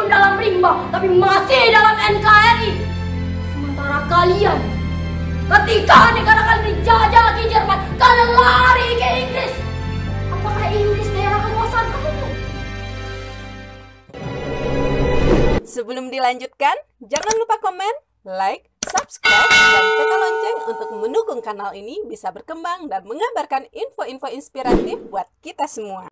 belum dalam rimba, tapi masih dalam NKRI. Sementara kalian, ketika negara kalian dijajah di Jerman, kalian lari ke Inggris. Apakah Inggris daerah kekuasaan kamu? Sebelum dilanjutkan, jangan lupa komen, like, subscribe, dan tekan lonceng untuk mendukung kanal ini bisa berkembang dan mengabarkan info-info inspiratif buat kita semua.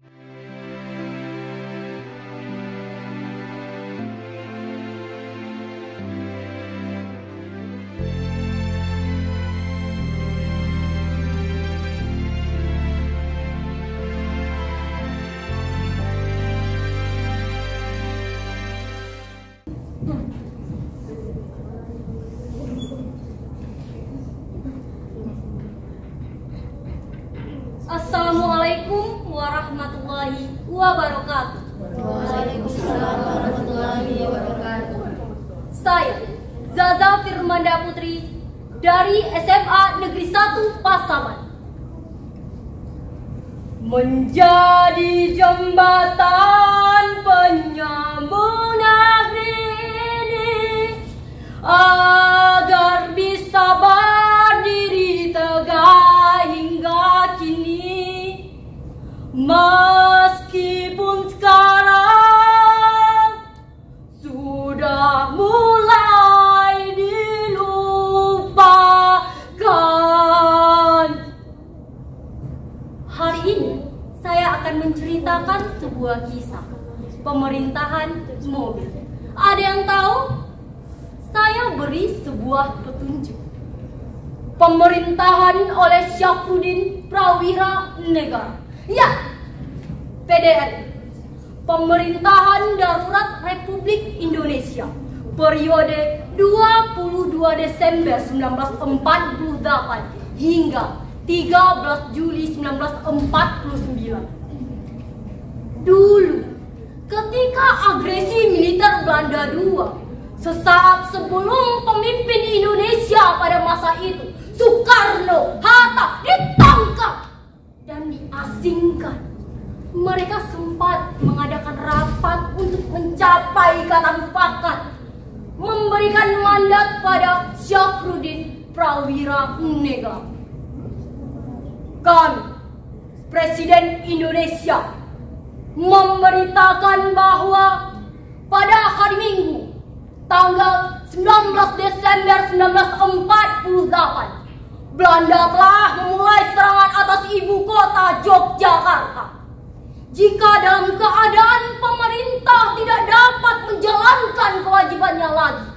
Assalamualaikum warahmatullahi wabarakatuh. Waalaikumsalam warahmatullahi wabarakatuh. Saya Zaza Firmanda Putri dari SMA Negeri 1 Pasaman. Menjadi jembatan penyambung negeri ini agar bisa berdiri tegak hingga kini. Meskipun sekarang sudah mulai dilupakan. Hari ini saya akan menceritakan sebuah kisah pemerintahan mobil. Ada yang tahu? Saya beri sebuah petunjuk. Pemerintahan oleh Syafruddin Prawira Negara. Ya, PDRI, Pemerintahan Darurat Republik Indonesia, periode 22 Desember 1948 hingga 13 Juli 1949. Dulu, ketika agresi militer Belanda II, sesaat sebelum pemimpin Indonesia pada masa itu, Soekarno Hatta, ditangkap dan diasingkan. Mereka sempat mengadakan rapat untuk mencapai kata mufakat, memberikan mandat pada Syafruddin Prawira Negara. Kami, Presiden Indonesia, memberitakan bahwa pada hari Minggu, tanggal 19 Desember 1948, Belanda telah memulai serangan atas ibu kota Yogyakarta. Jika dalam keadaan pemerintah tidak dapat menjalankan kewajibannya lagi,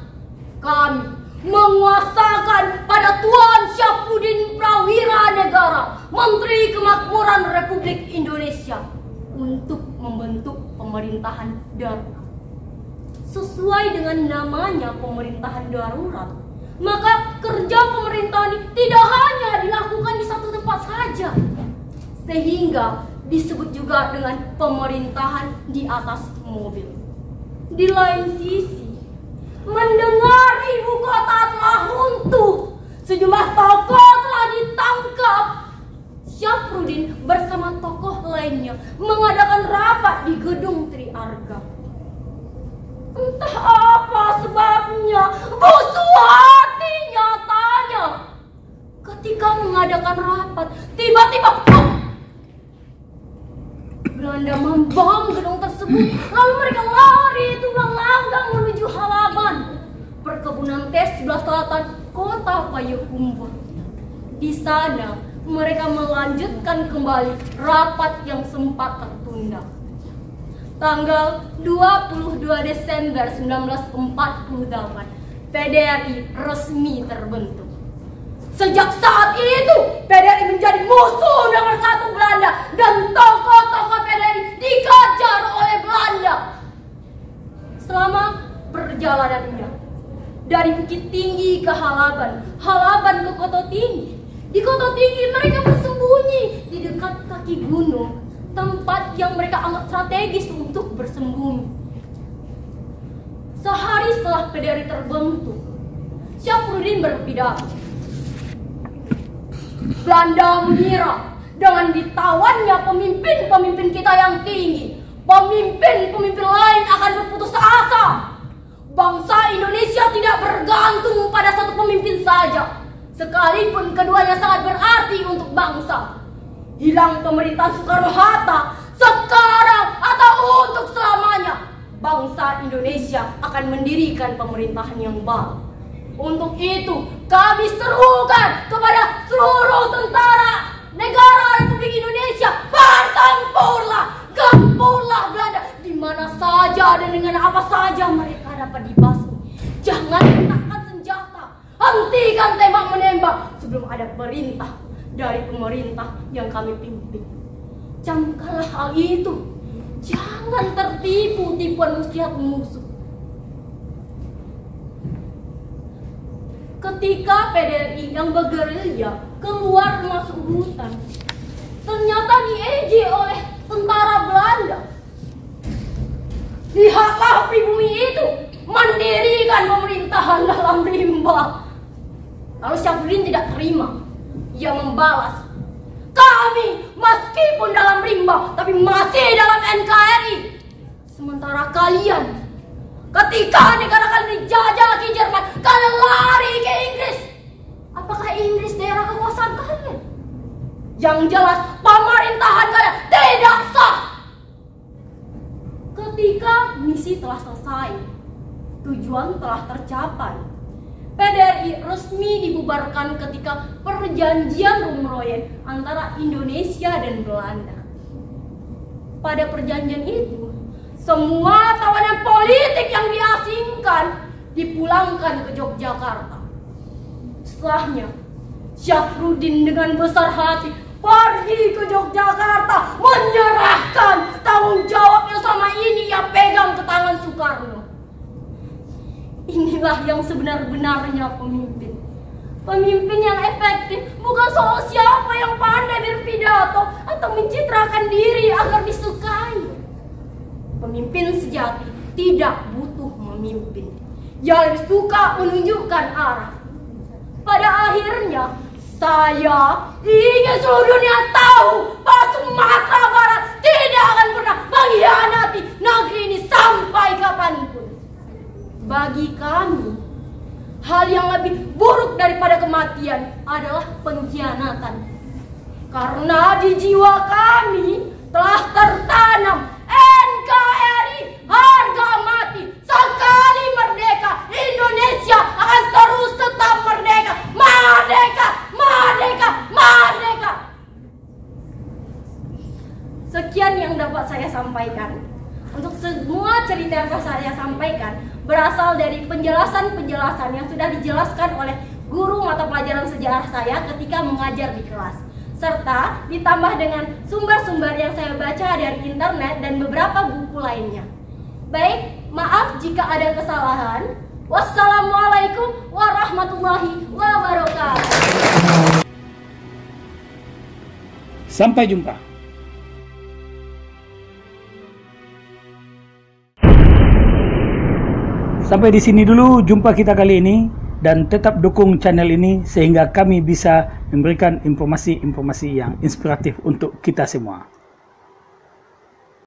kami menguasakan pada Tuan Syafruddin Prawira Negara, Menteri Kemakmuran Republik Indonesia, untuk membentuk pemerintahan darurat. Sesuai dengan namanya pemerintahan darurat, maka kerja pemerintahan ini tidak hanya dilakukan di satu tempat saja, sehingga disebut juga dengan pemerintahan di atas mobil. Di lain sisi, mendengar ibu kota telah runtuh, sejumlah tokoh telah ditangkap. Syafruddin bersama tokoh lainnya mengadakan rapat di gedung Tri Arga. Entah apa sebabnya, busuk hati nyatanya. Ketika mengadakan rapat, tiba-tiba Belanda membom gedung tersebut. Lalu mereka lari tulang langgang menuju halaman perkebunan teh sebelah selatan kota Payakumbuh. Di sana mereka melanjutkan kembali rapat yang sempat tertunda. Tanggal 22 Desember 1948, PDRI resmi terbentuk. Sejak saat itu, PDRI menjadi musuh nomor satu Belanda dan tokoh-tokoh PDRI dikejar oleh Belanda. Selama perjalanannya dari Bukit Tinggi ke Halaban, Halaban ke Koto Tinggi. Di Koto Tinggi mereka bersembunyi di dekat kaki gunung, tempat yang mereka anggap strategis untuk bersembunyi. Sehari setelah PDRI terbentuk, Syafruddin berpidato. Belanda mengira dengan ditawan pemimpin-pemimpin kita yang tinggi, pemimpin-pemimpin lain akan berputus asa. Bangsa Indonesia tidak bergantung pada satu pemimpin saja, sekalipun keduanya sangat berarti untuk bangsa. Hilang pemerintahan Soekarno-Hatta sekarang atau untuk selamanya, bangsa Indonesia akan mendirikan pemerintahan yang baru. Untuk itu, kami serukan kepada seluruh tentara negara Republik Indonesia, gempurlah Belanda di mana saja dan dengan apa saja mereka dapat dibasmi. Jangan letakkan senjata, hentikan tembak menembak sebelum ada perintah dari pemerintah yang kami pimpin. Camkanlah hal itu. Jangan tertipu tipuan muslihat musuh. Ketika PDRI yang bergerilya keluar masuk hutan, ternyata dieje oleh tentara Belanda. Lihatlah pribumi itu mendirikan pemerintahan dalam rimba. Lalu Syafruddin tidak terima. Ia membalas, kami meskipun dalam rimba tapi masih dalam NKRI. Sementara kalian, ketika negara kalian dijajah ke Jerman, kalian lari ke Inggris. Apakah Inggris daerah kekuasaan kalian? Yang jelas pemerintahan kalian tidak sah. Ketika misi telah selesai, tujuan telah tercapai, PDRI resmi dibubarkan ketika perjanjian Roemer antara Indonesia dan Belanda. Pada perjanjian itu, semua tawanan politik yang diasingkan dipulangkan ke Yogyakarta. Setelahnya, Syafruddin dengan besar hati pergi ke Yogyakarta menyerahkan tanggung jawab yang selama ini ia pegang ke tangan Soekarno. Inilah yang sebenar-benarnya pemimpin. Pemimpin yang efektif bukan soal siapa yang pandai berpidato atau mencitrakan diri agar disukai. Pemimpin sejati tidak butuh memimpin. Ia lebih suka menunjukkan arah. Pada akhirnya, saya ingin seluruh dunia tahu bahwa Sumatera Barat tidak akan pernah mengkhianati negeri ini sampai kapanpun. Bagi kami, hal yang lebih buruk daripada kematian adalah pengkhianatan. Karena di jiwa kami telah tertanam NKRI harga mati. Sekali merdeka, Indonesia akan terus tetap merdeka. Merdeka, merdeka, merdeka. Sekian yang dapat saya sampaikan. Untuk semua cerita yang saya sampaikan berasal dari penjelasan-penjelasan yang sudah dijelaskan oleh guru mata pelajaran sejarah saya ketika mengajar di kelas, serta ditambah dengan sumber-sumber yang saya baca dari internet dan beberapa buku lainnya. Baik, maaf jika ada kesalahan. Wassalamualaikum warahmatullahi wabarakatuh. Sampai jumpa. Sampai di sini dulu jumpa kita kali ini, dan tetap dukung channel ini sehingga kami bisa memberikan informasi-informasi yang inspiratif untuk kita semua.